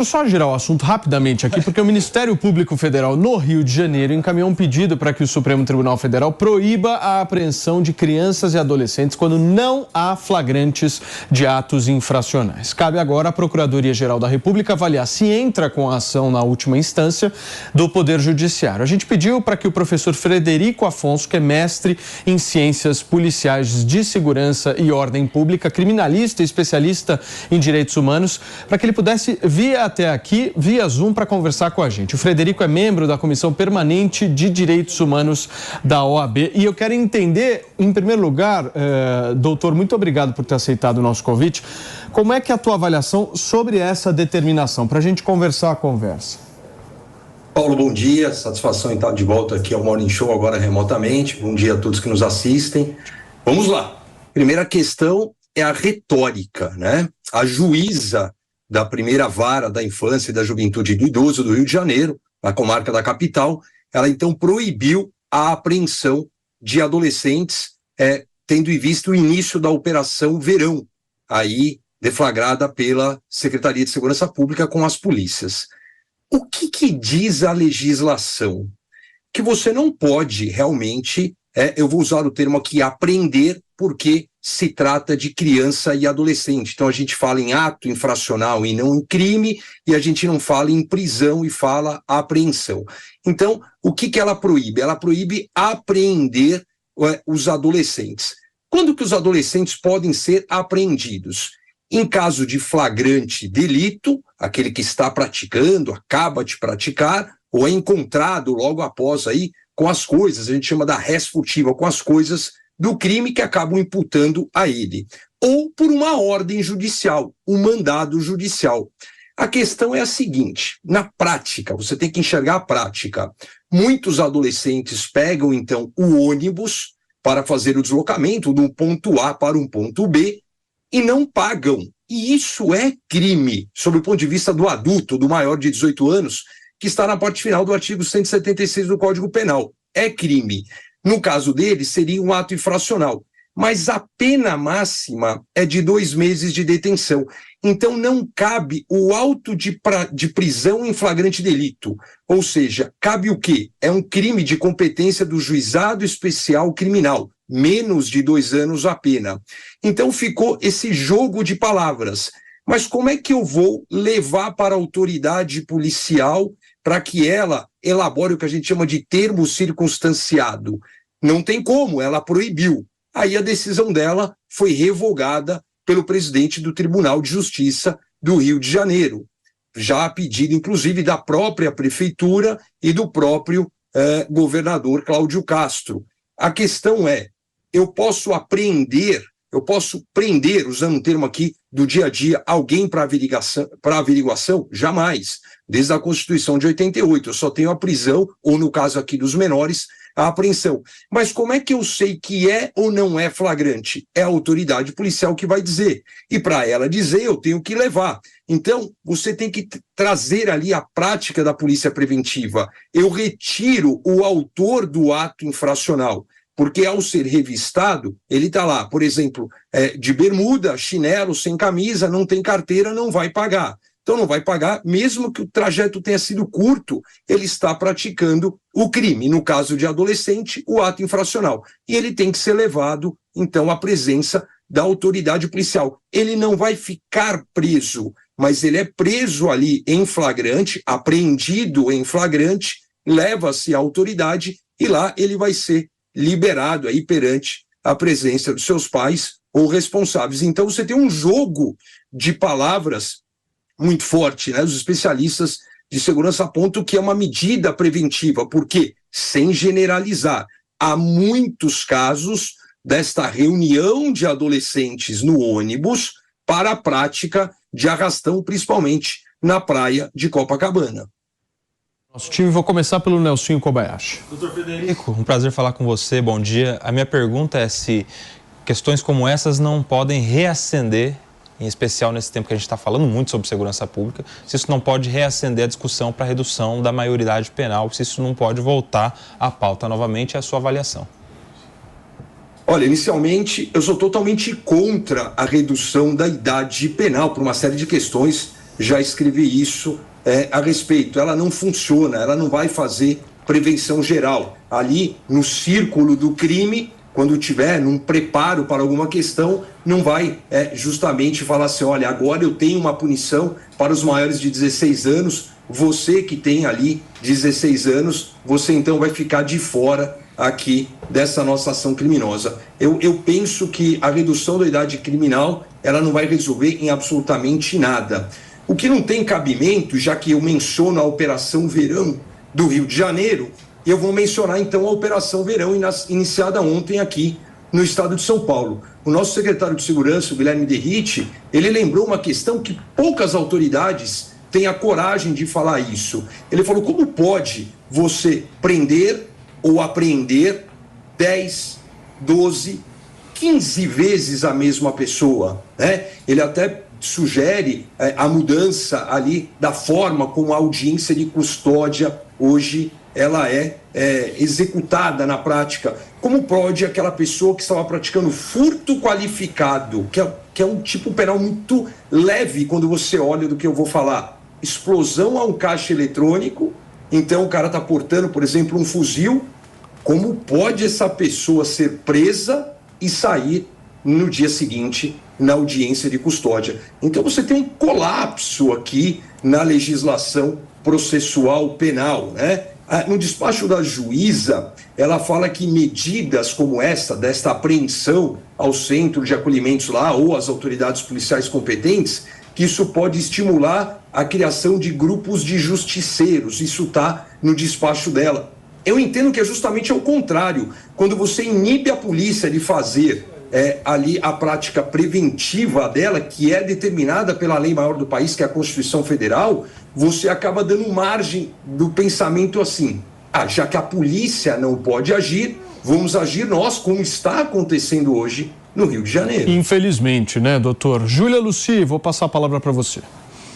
Só girar o assunto rapidamente aqui, porque o Ministério Público Federal no Rio de Janeiro encaminhou um pedido para que o Supremo Tribunal Federal proíba a apreensão de crianças e adolescentes quando não há flagrantes de atos infracionais. Cabe agora à Procuradoria-Geral da República avaliar se entra com a ação na última instância do Poder Judiciário. A gente pediu para que o professor Frederico Afonso, que é mestre em Ciências Policiais de Segurança e Ordem Pública, criminalista e especialista em direitos humanos, para que ele pudesse vir até aqui via Zoom para conversar com a gente. O Frederico é membro da Comissão Permanente de Direitos Humanos da OAB e eu quero entender, em primeiro lugar, doutor, muito obrigado por ter aceitado o nosso convite, como é que é a tua avaliação sobre essa determinação, para a gente conversar a conversa. Paulo, bom dia, satisfação em estar de volta aqui ao Morning Show agora remotamente, bom dia a todos que nos assistem. Vamos lá, primeira questão é a retórica, né? A juíza da primeira vara da infância e da juventude do idoso do Rio de Janeiro, na comarca da capital, ela então proibiu a apreensão de adolescentes, tendo em vista o início da Operação Verão, aí deflagrada pela Secretaria de Segurança Pública com as polícias. O que diz a legislação? Que você não pode realmente, eu vou usar o termo aqui, apreender, porque se trata de criança e adolescente. Então a gente fala em ato infracional e não em crime, e a gente não fala em prisão e fala apreensão. Então, o que ela proíbe? Ela proíbe apreender os adolescentes. Quando que os adolescentes podem ser apreendidos? Em caso de flagrante delito, aquele que está praticando, acaba de praticar, ou é encontrado logo após aí com as coisas, a gente chama da res furtiva, com as coisas do crime que acabam imputando a ele, ou por uma ordem judicial, um mandado judicial. A questão é a seguinte, na prática, você tem que enxergar a prática. Muitos adolescentes pegam, então, o ônibus para fazer o deslocamento de um ponto A para um ponto B e não pagam. E isso é crime, sob o ponto de vista do adulto, do maior de 18 anos, que está na parte final do artigo 176 do Código Penal. É crime. No caso dele, seria um ato infracional. Mas a pena máxima é de 2 meses de detenção. Então, não cabe o auto de prisão em flagrante delito. Ou seja, cabe o quê? É um crime de competência do Juizado Especial Criminal. Menos de 2 anos a pena. Então, ficou esse jogo de palavras. Mas como é que eu vou levar para a autoridade policial para que ela elabore o que a gente chama de termo circunstanciado? Não tem como, ela proibiu. Aí a decisão dela foi revogada pelo presidente do Tribunal de Justiça do Rio de Janeiro, já a pedido, inclusive, da própria prefeitura e do próprio governador Cláudio Castro. A questão é, eu posso prender, usando um termo aqui do dia a dia, alguém para averiguação? Jamais. Desde a Constituição de 88, eu só tenho a prisão, ou no caso aqui dos menores, a apreensão. Mas como é que eu sei que é ou não é flagrante? É a autoridade policial que vai dizer. E para ela dizer, eu tenho que levar. Então, você tem que trazer ali a prática da polícia preventiva. Eu retiro o autor do ato infracional, porque ao ser revistado, ele está lá, por exemplo, de bermuda, chinelo, sem camisa, não tem carteira, não vai pagar. Então não vai pagar, mesmo que o trajeto tenha sido curto, ele está praticando o crime. No caso de adolescente, o ato infracional. E ele tem que ser levado, então, à presença da autoridade policial. Ele não vai ficar preso, mas ele é preso ali em flagrante, apreendido em flagrante, leva-se à autoridade e lá ele vai ser liberado aí perante a presença dos seus pais ou responsáveis. Então você tem um jogo de palavras muito forte, né? Os especialistas de segurança apontam que é uma medida preventiva, porque, sem generalizar, há muitos casos desta reunião de adolescentes no ônibus para a prática de arrastão, principalmente na praia de Copacabana. Nosso time, vou começar pelo Nelsinho Kobayashi. Doutor Frederico, um prazer falar com você, bom dia. A minha pergunta é se questões como essas não podem reacender, em especial nesse tempo que a gente está falando muito sobre segurança pública, se isso não pode reacender a discussão para a redução da maioridade penal, se isso não pode voltar à pauta novamente, é a sua avaliação. Olha, inicialmente, eu sou totalmente contra a redução da idade penal por uma série de questões já escrevi isso a respeito. Ela não funciona, ela não vai fazer prevenção geral. Ali, no círculo do crime, quando tiver num preparo para alguma questão, não vai justamente falar assim, olha, agora eu tenho uma punição para os maiores de 16 anos, você que tem ali 16 anos, você então vai ficar de fora aqui dessa nossa ação criminosa. Eu penso que a redução da idade criminal, ela não vai resolver em absolutamente nada. O que não tem cabimento, já que eu menciono a Operação Verão do Rio de Janeiro, eu vou mencionar então a Operação Verão iniciada ontem aqui no estado de São Paulo. O nosso secretário de Segurança, o Guilherme Derrite, ele lembrou uma questão que poucas autoridades têm a coragem de falar isso. Ele falou, como pode você prender ou apreender 10, 12, 15 vezes a mesma pessoa, né? Ele até sugere a mudança ali da forma como a audiência de custódia hoje ela é executada na prática. Como pode aquela pessoa que estava praticando furto qualificado, que é um tipo penal muito leve quando você olha do que eu vou falar, explosão a um caixa eletrônico, então o cara está portando, por exemplo, um fuzil, como pode essa pessoa ser presa e sair no dia seguinte na audiência de custódia? Então você tem um colapso aqui na legislação processual penal, né? No despacho da juíza, ela fala que medidas como essa, desta apreensão ao centro de acolhimentos lá ou às autoridades policiais competentes, que isso pode estimular a criação de grupos de justiceiros. Isso está no despacho dela. Eu entendo que é justamente ao contrário. Quando você inibe a polícia de fazer ali a prática preventiva dela, que é determinada pela lei maior do país, que é a Constituição Federal, você acaba dando margem do pensamento assim, já que a polícia não pode agir, vamos agir nós, como está acontecendo hoje no Rio de Janeiro. Infelizmente, né, doutor? Júlia Luci, vou passar a palavra para você.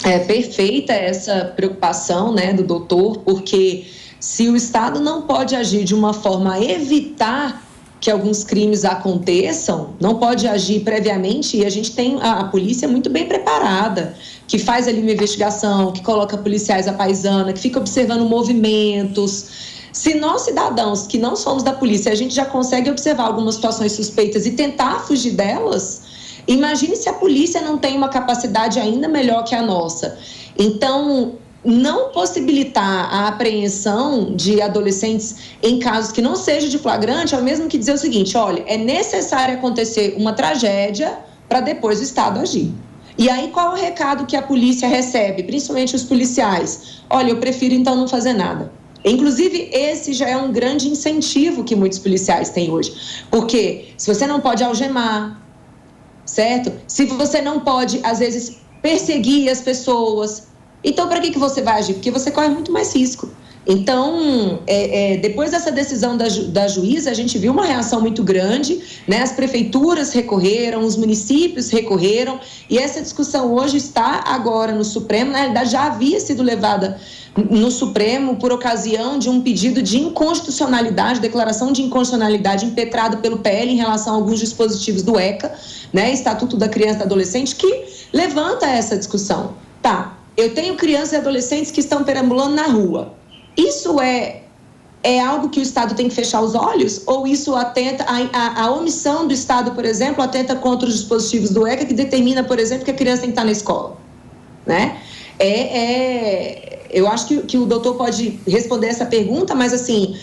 É perfeita essa preocupação, né, do doutor, porque se o Estado não pode agir de uma forma a evitar que alguns crimes aconteçam, não pode agir previamente, e a gente tem a polícia muito bem preparada, que faz ali uma investigação, que coloca policiais à paisana, que fica observando movimentos. Se nós, cidadãos que não somos da polícia, a gente já consegue observar algumas situações suspeitas e tentar fugir delas, imagine se a polícia não tem uma capacidade ainda melhor que a nossa. Então, não possibilitar a apreensão de adolescentes em casos que não seja de flagrante é o mesmo que dizer o seguinte, olha, é necessário acontecer uma tragédia para depois o Estado agir. E aí qual é o recado que a polícia recebe, principalmente os policiais? Olha, eu prefiro então não fazer nada. Inclusive, esse já é um grande incentivo que muitos policiais têm hoje, porque se você não pode algemar, certo? Se você não pode, às vezes, perseguir as pessoas, então, para que você vai agir? Porque você corre muito mais risco. Então, depois dessa decisão da juíza, a gente viu uma reação muito grande, né? As prefeituras recorreram, os municípios recorreram, e essa discussão hoje está agora no Supremo. Na realidade, já havia sido levada no Supremo por ocasião de um pedido de inconstitucionalidade, declaração de inconstitucionalidade impetrado pelo PL em relação a alguns dispositivos do ECA, né? Estatuto da Criança e do Adolescente, que levanta essa discussão. Tá, eu tenho crianças e adolescentes que estão perambulando na rua. Isso é algo que o Estado tem que fechar os olhos? Ou isso atenta, a omissão do Estado, por exemplo, atenta contra os dispositivos do ECA, que determina, por exemplo, que a criança tem que estar na escola, né? Eu acho que o doutor pode responder essa pergunta, mas, assim,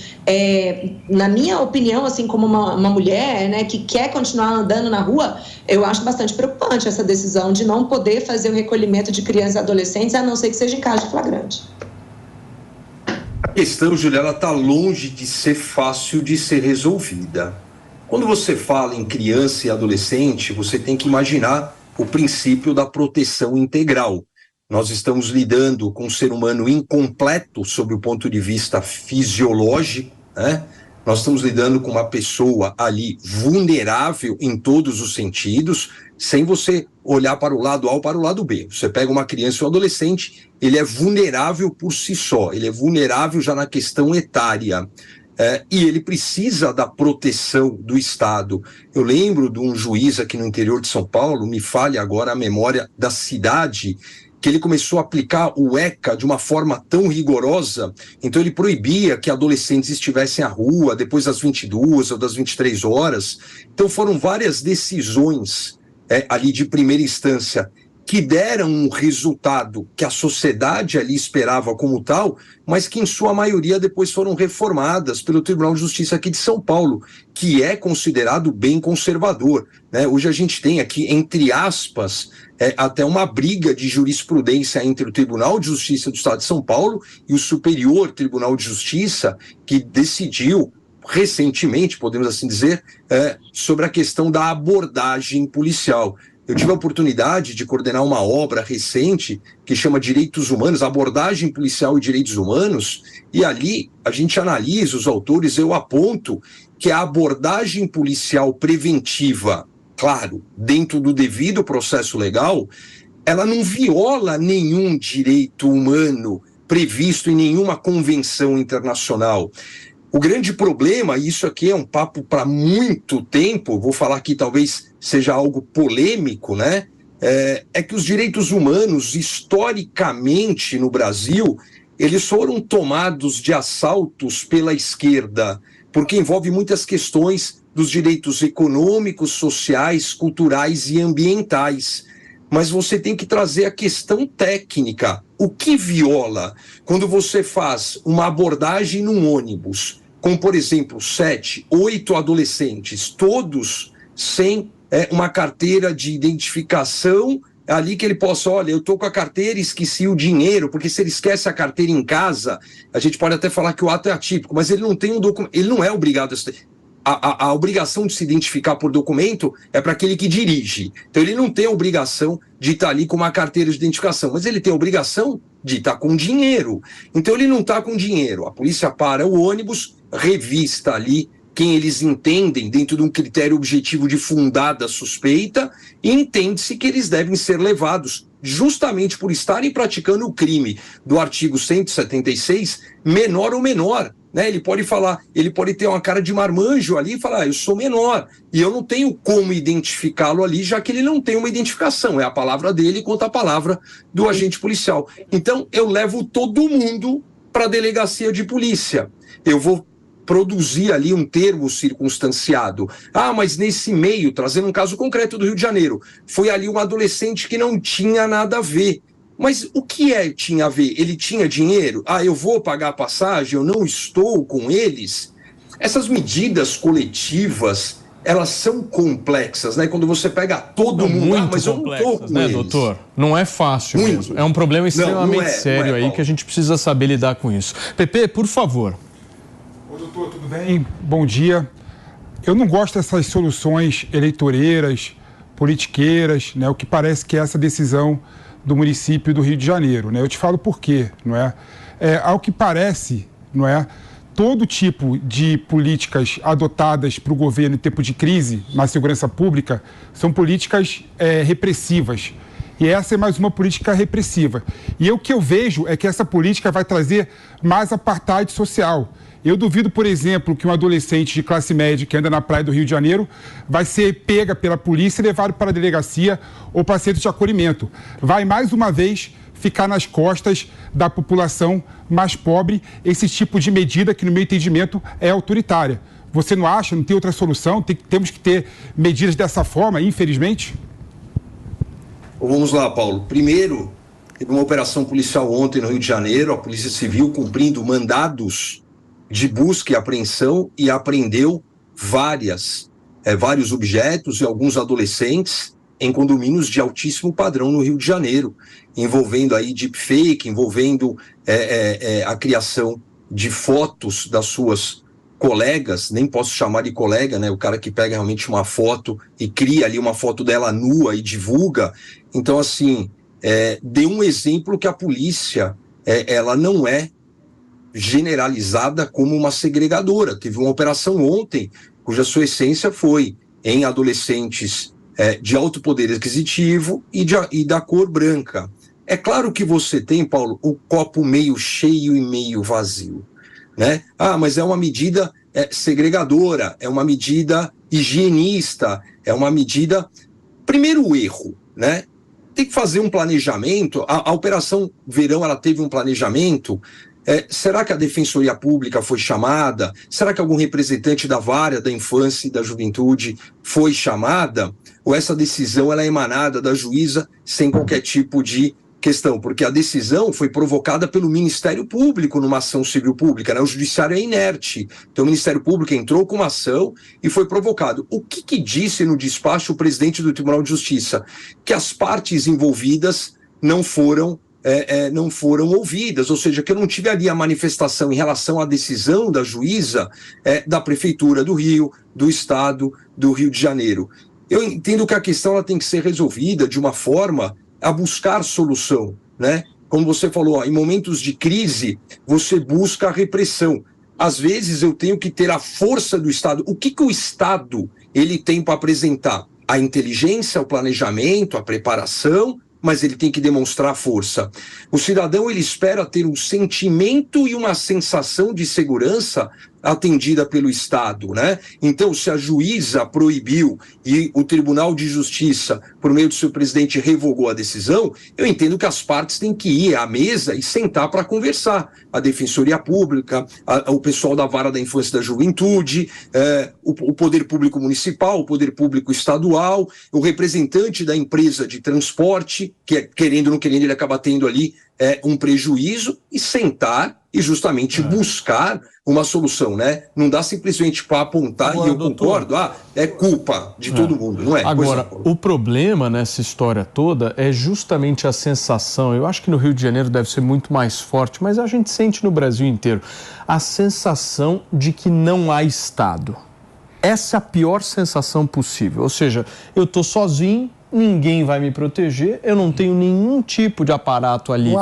na minha opinião, assim, como uma mulher, né, que quer continuar andando na rua, eu acho bastante preocupante essa decisão de não poder fazer o recolhimento de crianças e adolescentes, a não ser que seja em caso de flagrante. A questão, Julia, ela está longe de ser fácil de ser resolvida. Quando você fala em criança e adolescente, você tem que imaginar o princípio da proteção integral. Nós estamos lidando com um ser humano incompleto sob o ponto de vista fisiológico, né? Nós estamos lidando com uma pessoa ali vulnerável em todos os sentidos, sem você olhar para o lado A ou para o lado B. Você pega uma criança ou um adolescente, ele é vulnerável por si só, ele é vulnerável já na questão etária. E ele precisa da proteção do Estado. Eu lembro de um juiz aqui no interior de São Paulo, me falha agora a memória da cidade, que ele começou a aplicar o ECA de uma forma tão rigorosa, então ele proibia que adolescentes estivessem à rua depois das 22 ou das 23 horas. Então foram várias decisões ali de primeira instância que deram um resultado que a sociedade ali esperava como tal, mas que em sua maioria depois foram reformadas pelo Tribunal de Justiça aqui de São Paulo, que é considerado bem conservador, né? Hoje a gente tem aqui, entre aspas, até uma briga de jurisprudência entre o Tribunal de Justiça do Estado de São Paulo e o Superior Tribunal de Justiça, que decidiu recentemente, podemos assim dizer, sobre a questão da abordagem policial. Eu tive a oportunidade de coordenar uma obra recente que chama Direitos Humanos, Abordagem Policial e Direitos Humanos, e ali a gente analisa os autores, eu aponto que a abordagem policial preventiva, claro, dentro do devido processo legal, ela não viola nenhum direito humano previsto em nenhuma convenção internacional. O grande problema, e isso aqui é um papo para muito tempo, vou falar aqui talvez seja algo polêmico, né? É que os direitos humanos, historicamente no Brasil, eles foram tomados de assaltos pela esquerda, porque envolve muitas questões dos direitos econômicos, sociais, culturais e ambientais. Mas você tem que trazer a questão técnica. O que viola quando você faz uma abordagem num ônibus, com, por exemplo, 7, 8 adolescentes, todos sem uma carteira de identificação, ali que ele possa, olha, eu estou com a carteira e esqueci o dinheiro, porque se ele esquece a carteira em casa, a gente pode até falar que o ato é atípico, mas ele não tem um documento, ele não é obrigado a obrigação de se identificar por documento é para aquele que dirige. Então ele não tem a obrigação de estar ali com uma carteira de identificação, mas ele tem a obrigação de estar com dinheiro. Então ele não está com dinheiro. A polícia para o ônibus, revista ali quem eles entendem dentro de um critério objetivo de fundada suspeita e entende-se que eles devem ser levados justamente por estarem praticando o crime do artigo 176, menor ou menor. Né? Ele pode falar, ele pode ter uma cara de marmanjo ali e falar, eu sou menor, e eu não tenho como identificá-lo ali, já que ele não tem uma identificação, é a palavra dele contra a palavra do agente policial. Então, eu levo todo mundo para a delegacia de polícia. Eu vou produzir ali um termo circunstanciado. Ah, mas nesse meio, trazendo um caso concreto do Rio de Janeiro, foi ali um adolescente que não tinha nada a ver. Mas o que tinha a ver? Ele tinha dinheiro? Ah, eu vou pagar a passagem, eu não estou com eles? Essas medidas coletivas, elas são complexas, né? Quando você pega todo mundo, mas eu não estou com eles. Doutor? Não é fácil mesmo. É um problema extremamente sério aí que a gente precisa saber lidar com isso. Pepe, por favor. Oi, doutor, tudo bem? Bom dia. Eu não gosto dessas soluções eleitoreiras, politiqueiras, né? O que parece que é essa decisão do município do Rio de Janeiro, né? Eu te falo por quê, não é? Ao que parece, não é? Todo tipo de políticas adotadas para o governo em tempo de crise na segurança pública são políticas repressivas. E essa é mais uma política repressiva. E o que eu vejo é que essa política vai trazer mais apartheid social. Eu duvido, por exemplo, que um adolescente de classe média que anda na praia do Rio de Janeiro vai ser pega pela polícia e levado para a delegacia ou para centro de acolhimento. Vai, mais uma vez, ficar nas costas da população mais pobre esse tipo de medida que, no meu entendimento, é autoritária. Você não acha? Não tem outra solução? Temos que ter medidas dessa forma, infelizmente? Vamos lá, Paulo. Primeiro, teve uma operação policial ontem no Rio de Janeiro, a Polícia Civil cumprindo mandados de busca e apreensão e apreendeu vários objetos e alguns adolescentes em condomínios de altíssimo padrão no Rio de Janeiro, envolvendo aí deepfake, envolvendo a criação de fotos das suas colegas, nem posso chamar de colega, né? O cara que pega realmente uma foto e cria ali uma foto dela nua e divulga. Então, assim, deu um exemplo que a polícia, ela não é generalizada como uma segregadora. Teve uma operação ontem, cuja sua essência foi em adolescentes de alto poder aquisitivo e da cor branca. É claro que você tem, Paulo, o copo meio cheio e meio vazio, né? Ah, mas é uma medida segregadora, é uma medida higienista, é uma medida... Primeiro erro, né? tem que fazer um planejamento. A Operação Verão, ela teve um planejamento. Será que a Defensoria Pública foi chamada? Será que algum representante da Vara da Infância e da Juventude foi chamada? Ou essa decisão ela é emanada da juíza sem qualquer tipo de questão? Porque a decisão foi provocada pelo Ministério Público numa ação civil pública, né? O judiciário é inerte. Então o Ministério Público entrou com uma ação e foi provocado. O que disse no despacho o presidente do Tribunal de Justiça? Que as partes envolvidas não foram ouvidas, ou seja, que eu não tive ali a manifestação em relação à decisão da juíza da Prefeitura do Rio, do Estado do Rio de Janeiro. Eu entendo que a questão ela tem que ser resolvida de uma forma a buscar solução, né? Como você falou, em momentos de crise, você busca a repressão. Às vezes eu tenho que ter a força do Estado. O que o Estado ele tem para apresentar? A inteligência, o planejamento, a preparação, mas ele tem que demonstrar força. O cidadão ele espera ter um sentimento e uma sensação de segurança atendida pelo Estado, né? Então, se a juíza proibiu e o Tribunal de Justiça, por meio do seu presidente, revogou a decisão, eu entendo que as partes têm que ir à mesa e sentar para conversar. A Defensoria Pública, o pessoal da Vara da Infância e da Juventude, o Poder Público Municipal, o Poder Público Estadual, o representante da empresa de transporte, que querendo ou não querendo, ele acaba tendo ali um prejuízo, e sentar e justamente buscar uma solução, né? Não dá simplesmente para apontar, agora, e eu concordo, é culpa de todo mundo, não é? Agora, o problema nessa história toda é justamente a sensação, eu acho que no Rio de Janeiro deve ser muito mais forte, mas a gente sente no Brasil inteiro, a sensação de que não há Estado. Essa é a pior sensação possível, ou seja, eu estou sozinho, ninguém vai me proteger, eu não tenho nenhum tipo de aparato ali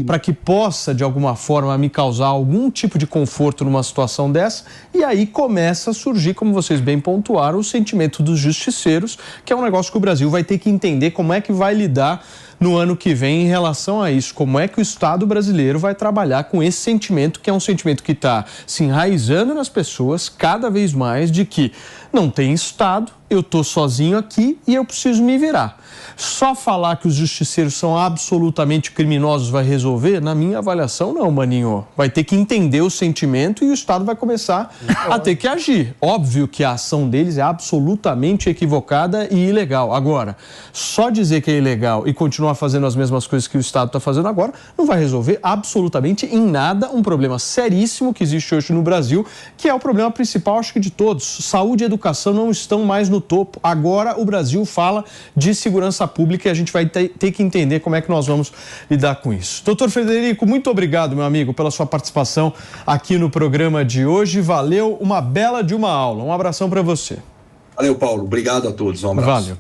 para que possa, de alguma forma, me causar algum tipo de conforto numa situação dessa, e aí começa a surgir, como vocês bem pontuaram, o sentimento dos justiceiros, que é um negócio que o Brasil vai ter que entender como é que vai lidar no ano que vem em relação a isso, como é que o Estado brasileiro vai trabalhar com esse sentimento, que é um sentimento que está se enraizando nas pessoas cada vez mais, de que não tem Estado, eu estou sozinho aqui e eu preciso me virar. Só falar que os justiceiros são absolutamente criminosos vai resolver? Na minha avaliação, não, maninho. Vai ter que entender o sentimento e o Estado vai começar a ter que agir. Óbvio que a ação deles é absolutamente equivocada e ilegal. Agora, só dizer que é ilegal e continuar fazendo as mesmas coisas que o Estado está fazendo agora não vai resolver absolutamente em nada um problema seríssimo que existe hoje no Brasil, que é o problema principal, acho que de todos. Saúde e educação não estão mais no topo. Agora o Brasil fala de segurança pública e a gente vai ter que entender como é que nós vamos lidar com isso. Doutor Frederico, muito obrigado, meu amigo, pela sua participação aqui no programa de hoje. Valeu, uma bela de uma aula. Um abração para você. Valeu, Paulo. Obrigado a todos. Um abraço. Valeu.